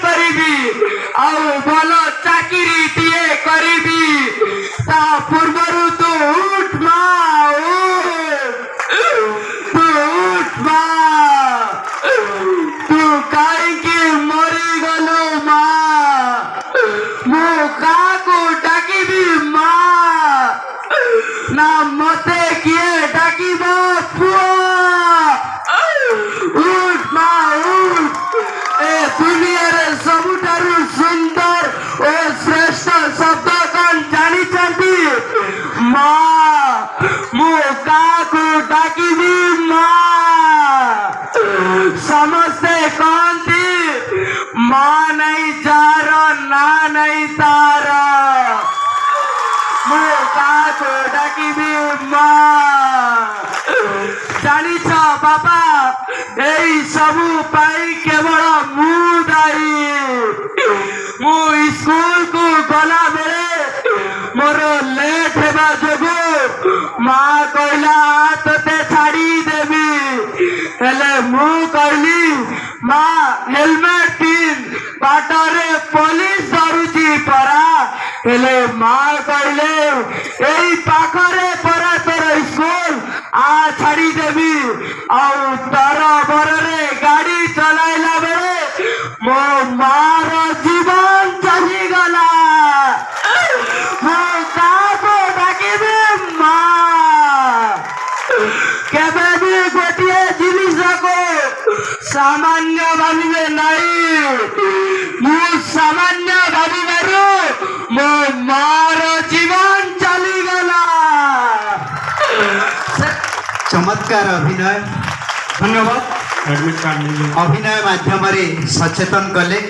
करी भल चाकरी टीए करी ता पूर्वर तू उठ माँ तू उठ माँ तू कहीं मरी गलु माँ मु का डाकिबी माँ ना मते किए डाकिब पुआ उठ माँ उठ ए दुनियार सबुठारु सुंदर ओ श्रेष्ठ शब्द कौन जानी चाहती माँ मु काकू डाकिबी माँ समस्ते कहती माँ नहीं जार ना नहीं तार मु काकू डाकिबी माँ जानिछ बाबा एई सबु पाई केवल मु दायी मु स्कूल को गला बेले मोर लेट हेबा जोगु माँ कहला तोते छाड़ी देवी हेले मु कहली माँ हेलमेट पिन बाटरे पुलिस धरुची परा हेले माँ कहले एई पाखरे परा तोर स्कूल आ छाड़ी देवी आउ तर बरे गाड़ी चलाइला बेले मो मार जीवन चली गला मो काको डाकिबी माँ केबे भी गोटे जिनिस को सामान्य भाविबे नहीं मु सामान्य भाविबारु मो मार जीवन चली गला चमत्कार अभिनय धन्यवाद अभिनय माध्यम सचेतन कले।